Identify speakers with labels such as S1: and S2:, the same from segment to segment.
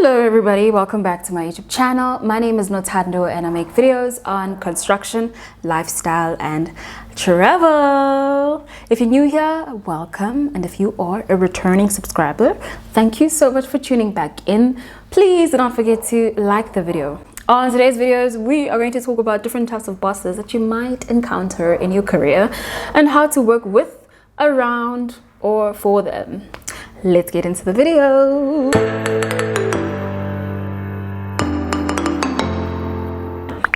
S1: Hello everybody, welcome back to my YouTube channel. My name is Notando and I make videos on construction, lifestyle and travel. If you're new here, welcome, and if you are a returning subscriber, thank you so much for tuning back in. Please do not forget to like the video. On today's videos, we are going to talk about different types of bosses that you might encounter in your career and how to work with, around, or for them. Let's get into the video.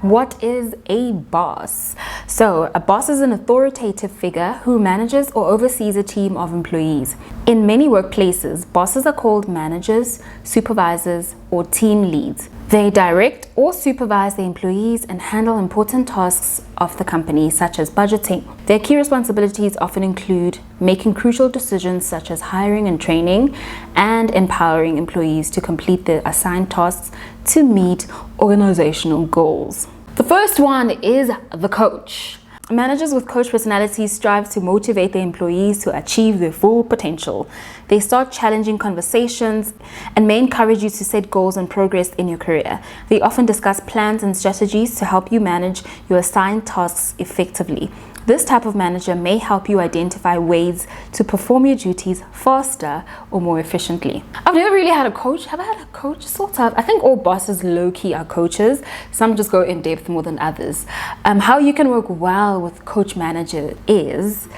S1: What is a boss? So a boss is an authoritative figure who manages or oversees a team of employees. In many workplaces, bosses are called managers, supervisors, or team leads. They direct or supervise the employees and handle important tasks of the company, such as budgeting. Their key responsibilities often include making crucial decisions such as hiring and training, and empowering employees to complete their assigned tasks to meet organizational goals. The first one is the coach. Managers with coach personalities strive to motivate their employees to achieve their full potential. They start challenging conversations and may encourage you to set goals and progress in your career. They often discuss plans and strategies to help you manage your assigned tasks effectively. This type of manager may help you identify ways to perform your duties faster or more efficiently. I've never really had a coach. Have I had a coach? Sort of. I think all bosses low-key are coaches. Some just go in depth more than others. How you can work well with coach manager is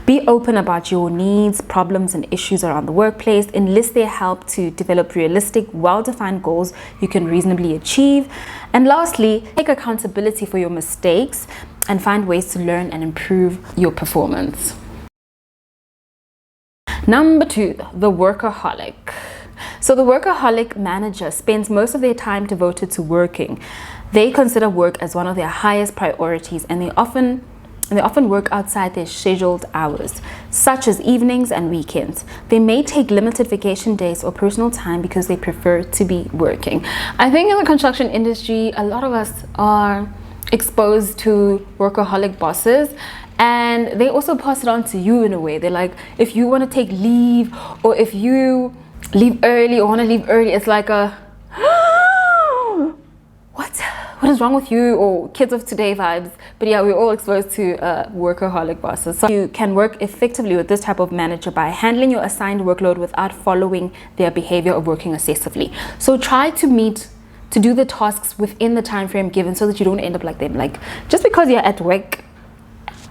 S1: be open about your needs, problems, and issues around the workplace. Enlist their help to develop realistic, well-defined goals you can reasonably achieve. And lastly, take accountability for your mistakes and find ways to learn and improve your performance. Number 2, the workaholic. So the workaholic manager spends most of their time devoted to working. They consider work as one of their highest priorities, and they often work outside their scheduled hours, such as evenings and weekends. They may take limited vacation days or personal time because they prefer to be working. I think in the construction industry, a lot of us are exposed to workaholic bosses, and they also pass it on to you in a way. They're like, if you want to take leave, or if you leave early or want to leave early, it's like a what is wrong with you, or kids of today vibes. But yeah, we're all exposed to workaholic bosses. So you can work effectively with this type of manager by handling your assigned workload without following their behavior of working excessively. So try to do the tasks within the time frame given, so that you don't end up like them. Like, just because you're at work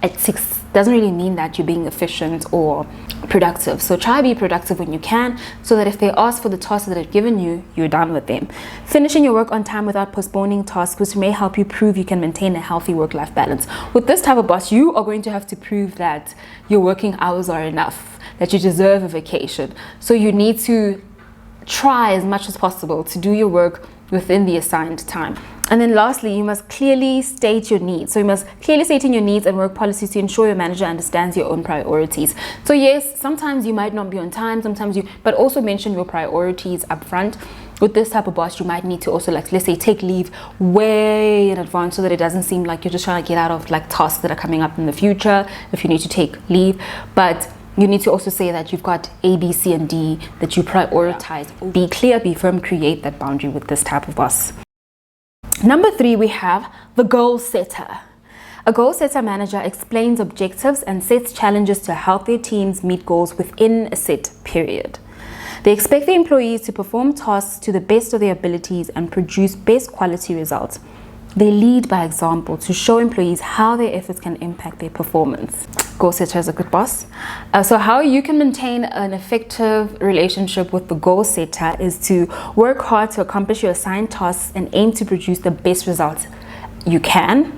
S1: at 6 doesn't really mean that you're being efficient or productive. So try to be productive when you can, so that if they ask for the tasks that they've given you, you're done with them. Finishing your work on time without postponing tasks, which may help you prove you can maintain a healthy work-life balance. With this type of boss, you are going to have to prove that your working hours are enough, that you deserve a vacation. So you need to try as much as possible to do your work within the assigned time. And then lastly, you must clearly state your needs. So you must clearly state in your needs and work policies to ensure your manager understands your own priorities. So yes, sometimes you might not be on time, but also mention your priorities up front. With this type of boss, you might need to also, like, let's say, take leave way in advance, so that it doesn't seem like you're just trying to get out of like tasks that are coming up in the future if you need to take leave. But you need to also say that you've got A, B, C, and D that you prioritize. Be clear, be firm, create that boundary with this type of boss. Number 3, we have the goal setter. A goal setter manager explains objectives and sets challenges to help their teams meet goals within a set period. They expect the employees to perform tasks to the best of their abilities and produce best quality results. They lead by example to show employees how their efforts can impact their performance. Goal setter is a good boss. So how you can maintain an effective relationship with the goal setter is to work hard to accomplish your assigned tasks and aim to produce the best results you can.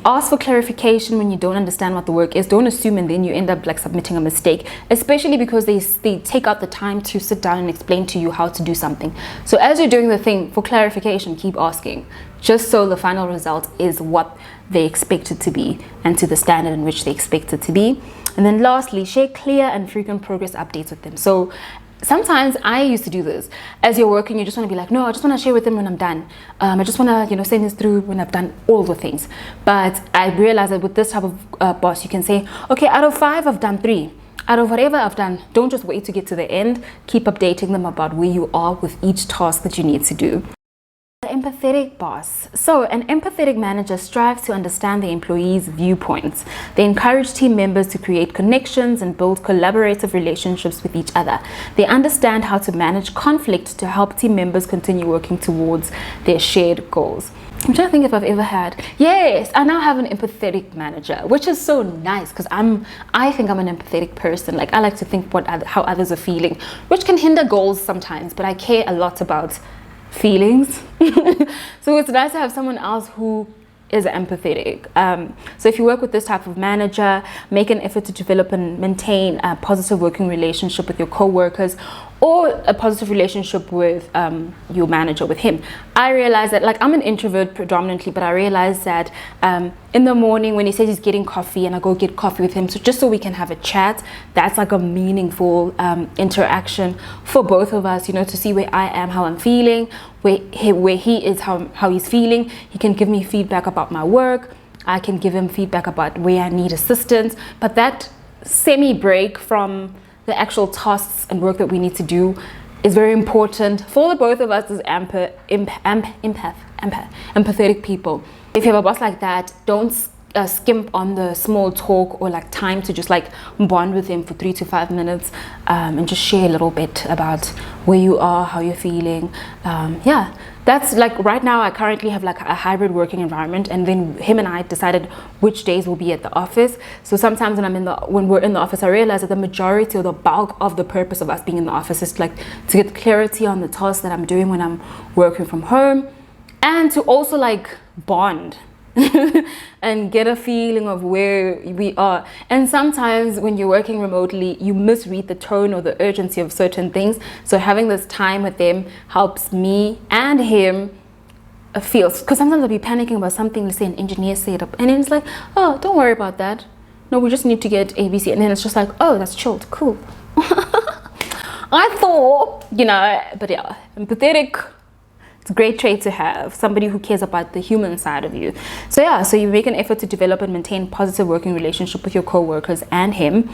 S1: Ask for clarification when you don't understand what the work is. Don't assume and then you end up like submitting a mistake, especially because they take out the time to sit down and explain to you how to do something. So as you're doing the thing, for clarification, keep asking, just so the final result is what they expect it to be and to the standard in which they expect it to be. And then lastly, share clear and frequent progress updates with them. So sometimes I used to do this. As you're working, you just want to be like, no, I just want to share with them when I'm done. I just want to, send this through when I've done all the things. But I realized that with this type of boss, you can say, okay, out of 5, I've done 3. out of whatever I've done, don't just wait to get to the end. Keep updating them about where you are with each task that you need to do. The empathetic boss. So an empathetic manager strives to understand the employees' viewpoints. They encourage team members to create connections and build collaborative relationships with each other. They understand how to manage conflict to help team members continue working towards their shared goals. I'm trying to think if I've ever had. Yes, I now have an empathetic manager, which is so nice because I think I'm an empathetic person. Like, I like to think how others are feeling, which can hinder goals sometimes, but I care a lot about feelings. So it's nice to have someone else who is empathetic. So if you work with this type of manager, make an effort to develop and maintain a positive working relationship with your co-workers, or a positive relationship with your manager, with him. I realize that, like, I'm an introvert predominantly, but I realize that in the morning when he says he's getting coffee and I go get coffee with him, so just so we can have a chat, that's like a meaningful interaction for both of us, you know, to see where I am, how I'm feeling, where he is, how he's feeling. He can give me feedback about my work. I can give him feedback about where I need assistance. But that semi-break from the actual tasks and work that we need to do is very important for the both of us as empathetic people. If you have a boss like that, don't skimp on the small talk or like time to just like bond with him for 3 to 5 minutes and just share a little bit about where you are, how you're feeling. Yeah, that's like right now I currently have like a hybrid working environment, and then him and I decided which days we'll be at the office. So sometimes when we're in the office, I realize that the majority or the bulk of the purpose of us being in the office is like to get clarity on the tasks that I'm doing when I'm working from home, and to also like bond and get a feeling of where we are. And sometimes when you're working remotely, you misread the tone or the urgency of certain things. So having this time with them helps me and him feel, because sometimes I'll be panicking about something, let's say an engineer set up, and then it's like, oh, don't worry about that. No, we just need to get ABC. And then it's just like, oh, that's chilled, cool. I thought, you know, but yeah, empathetic. It's a great trait to have, somebody who cares about the human side of you. So yeah, so you make an effort to develop and maintain positive working relationship with your co-workers and him.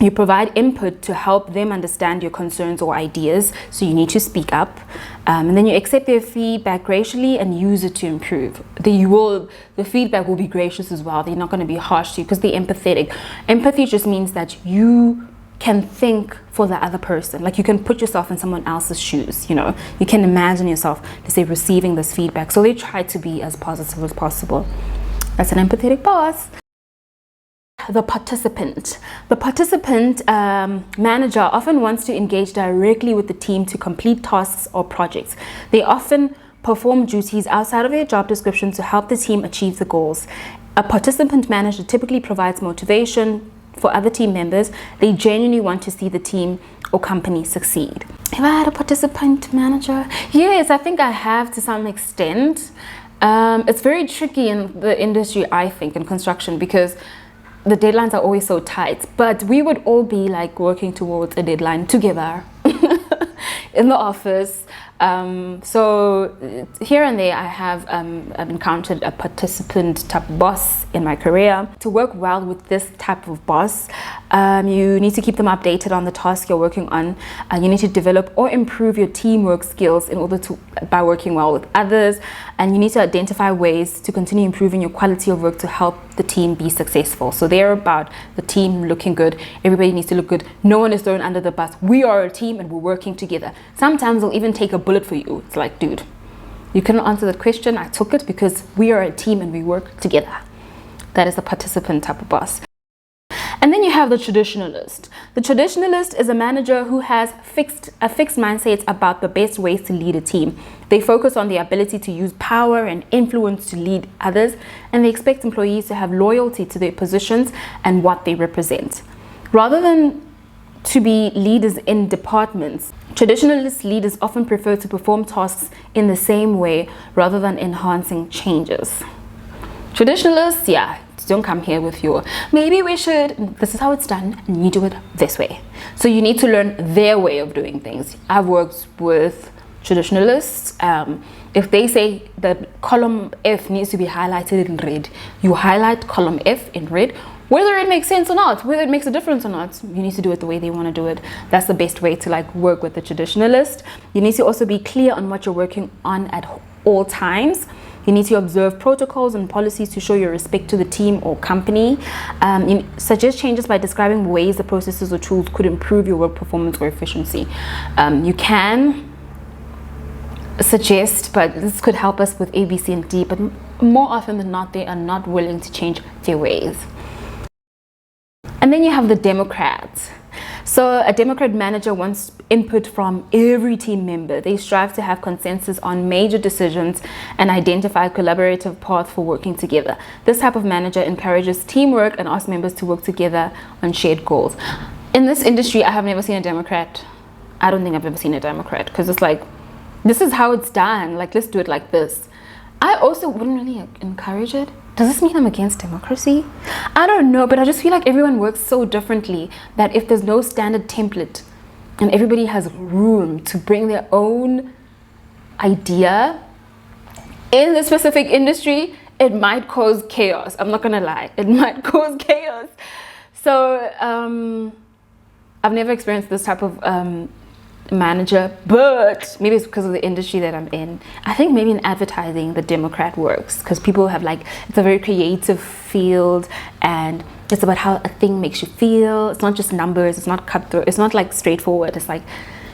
S1: You provide input to help them understand your concerns or ideas, so you need to speak up. And then you accept their feedback graciously and use it to improve. The feedback will be gracious as well. They're not going to be harsh to you because they're empathetic. Empathy just means that you can think for the other person. Like, you can put yourself in someone else's shoes, you know. You can imagine yourself, let's say, receiving this feedback. So they try to be as positive as possible. That's an empathetic boss. The participant. The participant manager often wants to engage directly with the team to complete tasks or projects. They often perform duties outside of their job description to help the team achieve the goals. A participant manager typically provides motivation for other team members. They genuinely want to see the team or company succeed. Have I had a participant manager? Yes, I think I have to some extent. It's very tricky in the industry, I think, in construction, because the deadlines are always so tight, but we would all be like working towards a deadline together in the office. So here and there I have I've encountered a participant type boss in my career. To work well with this type of boss, you need to keep them updated on the task you're working on. You need to develop or improve your teamwork skills in order to by working well with others, and you need to identify ways to continue improving your quality of work to help the team be successful. So they're about the team looking good. Everybody needs to look good. No one is thrown under the bus. We are a team and we're working together. Sometimes they'll even take a bullet for you. It's like, dude, you couldn't answer that question. I took it because we are a team and we work together. That is the participant type of boss. And then you have the traditionalist. The traditionalist is a manager who has a fixed mindset about the best ways to lead a team. They focus on the ability to use power and influence to lead others, and they expect employees to have loyalty to their positions and what they represent. Rather than to be leaders in departments, traditionalist leaders often prefer to perform tasks in the same way rather than enhancing changes. Traditionalists, yeah, don't come here with your, maybe we should, this is how it's done, and you do it this way. So you need to learn their way of doing things. I've worked with traditionalists. If they say that column F needs to be highlighted in red, you highlight column F in red. whether it makes sense or not, whether it makes a difference or not. You need to do it the way they want to do it. That's the best way to like work with the traditionalist. You need to also be clear on what you're working on at all times. You need to observe protocols and policies to show your respect to the team or company. You suggest changes by describing ways the processes or tools could improve your work performance or efficiency. You can suggest, but this could help us with A, B, C, and D, but more often than not, they are not willing to change their ways. And then you have the Democrats. So a Democrat manager wants input from every team member. They strive to have consensus on major decisions and identify a collaborative path for working together. This type of manager encourages teamwork and asks members to work together on shared goals. In this industry, I have never seen a Democrat. I don't think I've ever seen a Democrat, because it's like, this is how it's done. Like, let's do it like this. I also wouldn't really encourage it. Does this mean I'm against democracy? I don't know, but I just feel like everyone works so differently that if there's no standard template and everybody has room to bring their own idea in the specific industry, it might cause chaos. I'm not gonna lie, it might cause chaos. So I've never experienced this type of manager, but maybe it's because of the industry that I'm in. I think maybe in advertising the Democrat works, because people have like, it's a very creative field and it's about how a thing makes you feel. It's not just numbers, it's not cutthroat, it's not like straightforward. It's like,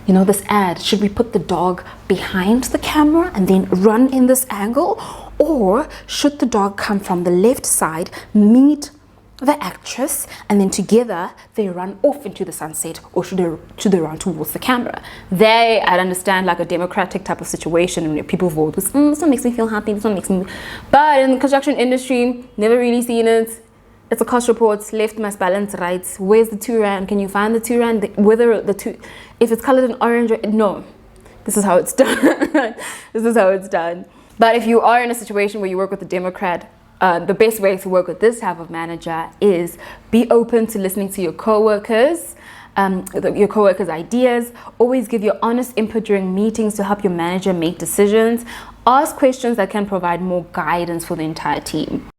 S1: you know, this ad, should we put the dog behind the camera and then run in this angle, or should the dog come from the left side, meet the actress, and then together they run off into the sunset, or should they run towards the camera? I'd understand like a democratic type of situation when people vote with, this one makes me feel happy, this one makes me, but in the construction industry, never really seen it. It's a cost report, left must balance right. Where's the 2 rand? Can you find the 2 rand? Whether the two, if it's colored in orange or no, this is how it's done. This is how it's done. But if you are in a situation where you work with a Democrat, the best way to work with this type of manager is be open to listening to your coworkers, ideas. Always give your honest input during meetings to help your manager make decisions. Ask questions that can provide more guidance for the entire team.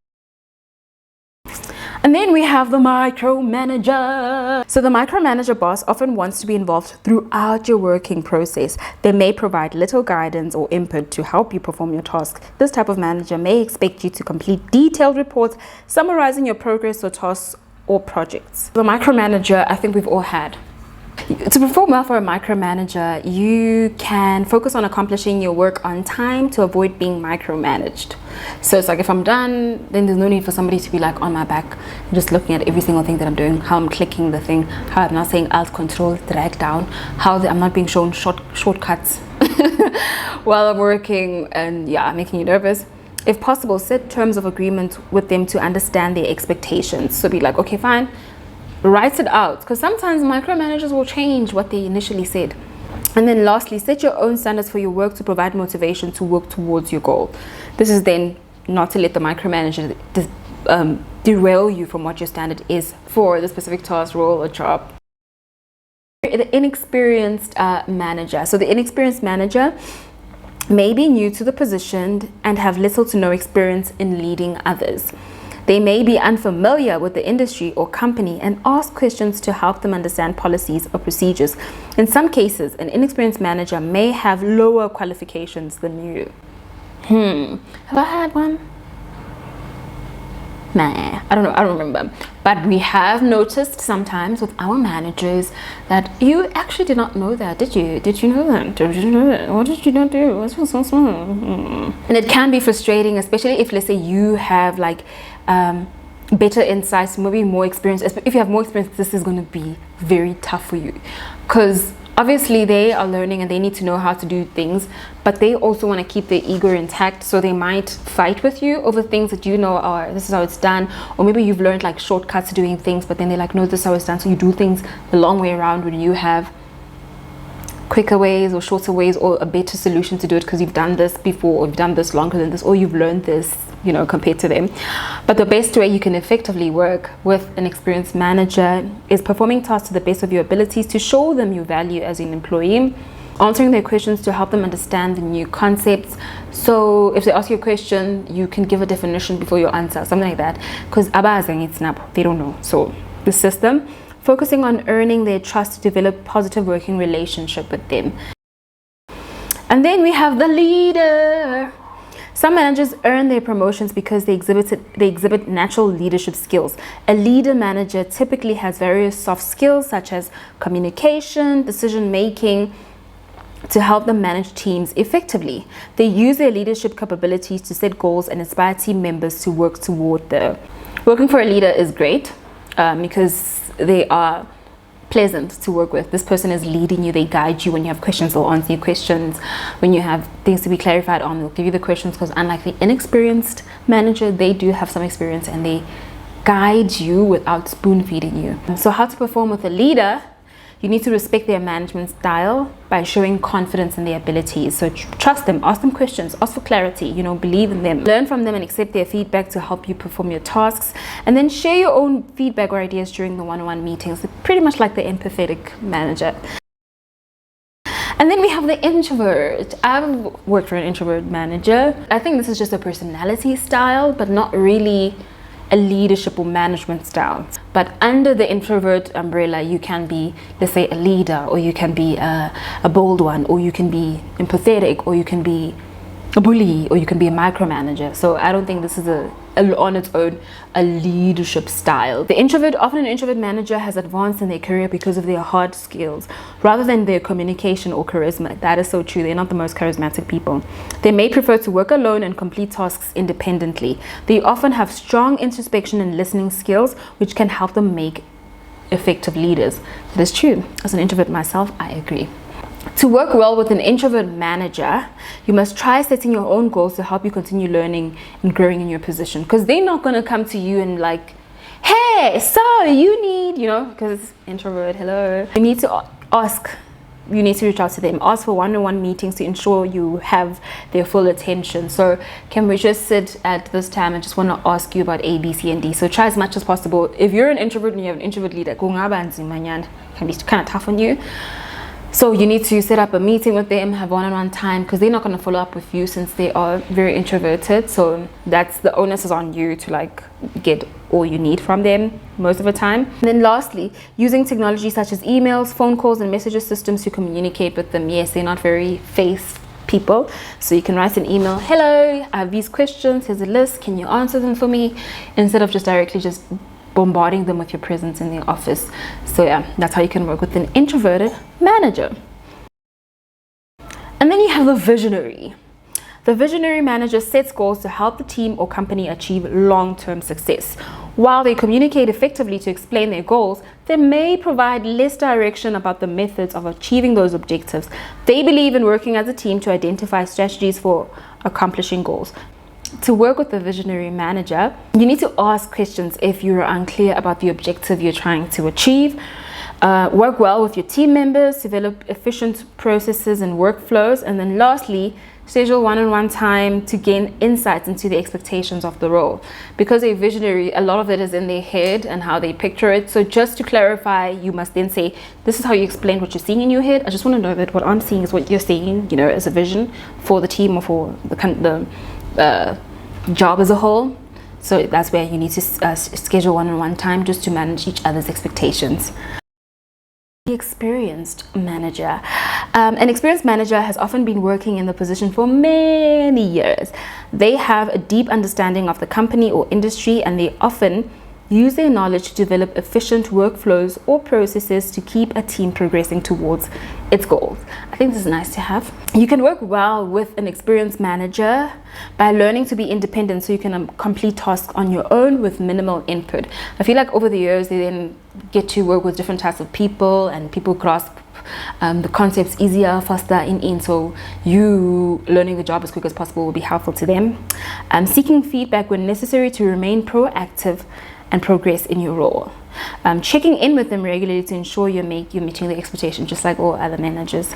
S1: And then we have the micromanager. So the micromanager boss often wants to be involved throughout your working process. They may provide little guidance or input to help you perform your tasks. This type of manager may expect you to complete detailed reports summarizing your progress or tasks or projects. The micromanager, I think we've all had. To perform well for a micromanager, you can focus on accomplishing your work on time to avoid being micromanaged. So it's like, if I'm done, then there's no need for somebody to be like on my back, just looking at every single thing that I'm doing, how I'm clicking the thing, how I'm not saying alt, control, drag down, how I'm not being shown shortcuts while I'm working, and yeah, making you nervous. If possible, set terms of agreement with them to understand their expectations. So be like, okay, fine, write it out, because sometimes micromanagers will change what they initially said. And then lastly, set your own standards for your work to provide motivation to work towards your goal. This is then not to let the micromanager derail you from what your standard is for the specific task, role, or job. The inexperienced manager. So the inexperienced manager may be new to the position and have little to no experience in leading others. They may be unfamiliar with the industry or company and ask questions to help them understand policies or procedures. In some cases, an inexperienced manager may have lower qualifications than you. Have I had one? Nah, I don't know, I don't remember. But we have noticed sometimes with our managers that you actually did not know that, did you? Did you know that? Did you know that? What did you not do? What's so small? And it can be frustrating, especially if, let's say, you have like better insights, maybe more experience. If you have more experience, this is going to be very tough for you, because obviously they are learning and they need to know how to do things, but they also want to keep their ego intact. So they might fight with you over things that you know are, this is how it's done, or maybe you've learned like shortcuts to doing things, but then they're like, no, this is how it's done. So you do things the long way around when you have quicker ways or shorter ways or a better solution to do it, because you've done this before, or you've done this longer than this, or you've learned this, you know, compared to them. But the best way you can effectively work with an experienced manager is performing tasks to the best of your abilities to show them your value as an employee. answering their questions to help them understand the new concepts. So if they ask you a question, you can give a definition before you answer, something like that, because they don't know. So the system, focusing on earning their trust to develop positive working relationship with them. And then we have the leader. Some managers earn their promotions because they exhibit natural leadership skills. A leader manager typically has various soft skills such as communication, decision making, to help them manage teams effectively. They use their leadership capabilities to set goals and inspire team members to work toward them. Working for a leader is great because they are pleasant to work with. This person is leading you, they guide you. When you have questions, they'll answer your questions. When you have things to be clarified on, they'll give you the questions, because unlike the inexperienced manager, they do have some experience and they guide you without spoon feeding you. So how to perform with a leader? You need to respect their management style by showing confidence in their abilities. So trust them, ask them questions, ask for clarity, believe in them. Learn from them and accept their feedback to help you perform your tasks. And then share your own feedback or ideas during the one-on-one meetings. Pretty much like the empathetic manager. And then we have the introvert. I've worked for an introvert manager. I think this is just a personality style, but not really a leadership or management style. But under the introvert umbrella, you can be, let's say, a leader, or you can be a bold one, or you can be empathetic, or you can be a bully, or you can be a micromanager. So I don't think this is on its own a leadership style. Often an introvert manager has advanced in their career because of their hard skills rather than their communication or charisma. That is so true. They're not the most charismatic people. They may prefer to work alone and complete tasks independently. They often have strong introspection and listening skills, which can help them make effective leaders. That is true. As an introvert myself, I agree. To work well with an introvert manager, you must try setting your own goals to help you continue learning and growing in your position, because they're not going to come to you and like, hey, so you need, because it's introvert, hello. You need to reach out to them, ask for one-on-one meetings to ensure you have their full attention. So can we just sit at this time and just want to ask you about A, B, C, and D? So try as much as possible. If you're an introvert and you have an introvert leader, it can be kind of tough on you. So you need to set up a meeting with them, have one-on-one time, because they're not going to follow up with you since they are very introverted. So that's the onus is on you to get all you need from them most of the time. And then lastly, using technology such as emails, phone calls, and messages systems to communicate with them. Yes, they're not very face people, so you can write an email, hello, I have these questions, here's a list, can you answer them for me, instead of just directly just bombarding them with your presence in the office. So yeah, that's how you can work with an introverted manager. And then you have the visionary. The visionary manager sets goals to help the team or company achieve long-term success. While they communicate effectively to explain their goals, they may provide less direction about the methods of achieving those objectives. They believe in working as a team to identify strategies for accomplishing goals. To work with the visionary manager, you need to ask questions if you're unclear about the objective you're trying to achieve. Work well with your team members, develop efficient processes and workflows, and then lastly, schedule one-on-one time to gain insights into the expectations of the role. Because a visionary, a lot of it is in their head and how they picture it. So just to clarify, you must then say, this is how you explain what you're seeing in your head. I just want to know that what I'm seeing is what you're seeing, as a vision for the team or for the job as a whole. So that's where you need to schedule one-on-one time just to manage each other's expectations. The experienced manager. An experienced manager has often been working in the position for many years. They have a deep understanding of the company or industry, and they often use their knowledge to develop efficient workflows or processes to keep a team progressing towards its goals. I think this is nice to have. You can work well with an experienced manager by learning to be independent, so you can complete tasks on your own with minimal input. I feel like over the years they then get to work with different types of people, and people grasp the concepts easier, faster in, so you learning the job as quick as possible will be helpful to them. Seeking feedback when necessary to remain proactive and progress in your role. Checking in with them regularly to ensure you're meeting the expectations, just like all other managers.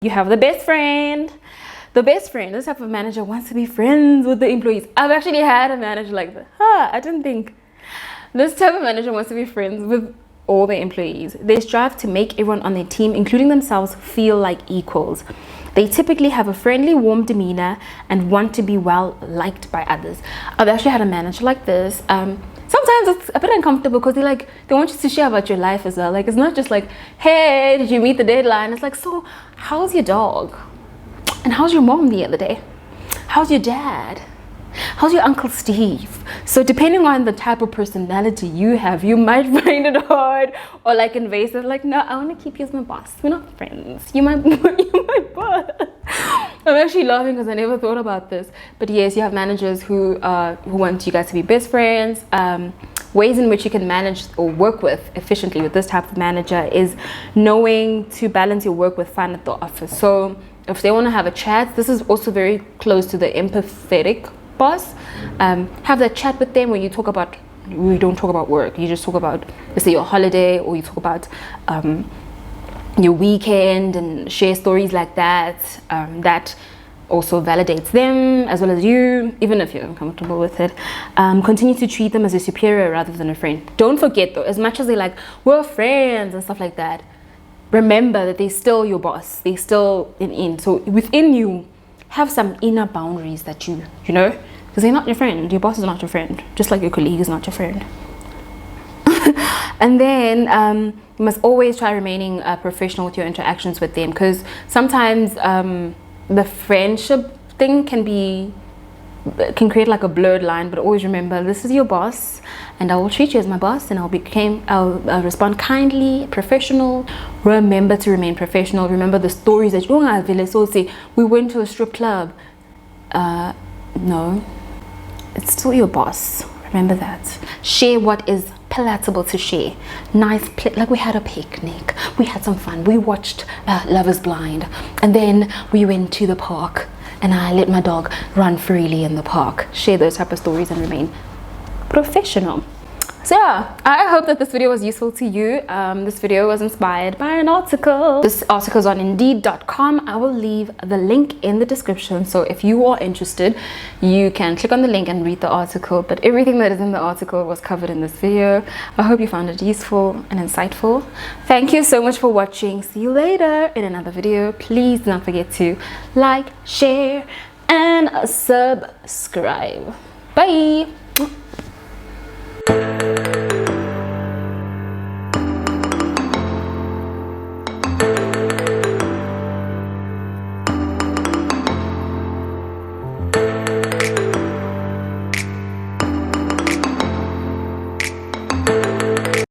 S1: You have the best friend. The best friend, this type of manager wants to be friends with the employees. I've actually had a manager like that. I didn't think. This type of manager wants to be friends with all their employees. They strive to make everyone on their team, including themselves, feel like equals. They typically have a friendly, warm demeanor and want to be well liked by others. I've actually had a manager like this. Sometimes it's a bit uncomfortable because they want you to share about your life as well. Like, it's not just like, hey, did you meet the deadline? It's like, so how's your dog? And how's your mom the other day? How's your dad? How's your Uncle Steve? So depending on the type of personality you have, you might find it hard or like invasive. Like, no, I want to keep you as my boss. We're not friends. You're my boss. I'm actually laughing because I never thought about this. But yes, you have managers who want you guys to be best friends. Ways in which you can manage or work with efficiently with this type of manager is knowing to balance your work with fun at the office. So if they want to have a chat, this is also very close to the empathetic boss. Have that chat with them where you don't talk about work. You just talk about, let's say, your holiday, or you talk about your weekend and share stories like that. That also validates them as well as you, even if you're uncomfortable with it. Continue to treat them as a superior rather than a friend. Don't forget though, as much as they're like, we're friends and stuff like that, remember that they're still your boss. They're still so within you, have some inner boundaries that you know, because they're not your friend. Your boss is not your friend, just like your colleague is not your friend. And then you must always try remaining professional with your interactions with them, because sometimes the friendship thing can create like a blurred line. But always remember, this is your boss and I will treat you as my boss, and I'll respond kindly, professional. Remember to remain professional. Remember the stories that so say we went to a strip club. No, it's still your boss. Remember that. Share what is palatable to share. Like we had a picnic, we had some fun, we watched Love is Blind, and then we went to the park and I let my dog run freely in the park. Share those type of stories and remain professional. So yeah, I hope that this video was useful to you. This video was inspired by an article. This article is on indeed.com. I will leave the link in the description, so if you are interested, you can click on the link and read the article. But everything that is in the article was covered in this video. I hope you found it useful and insightful. Thank you so much for watching. See you later in another video. Please do not forget to like, share, and subscribe. Bye.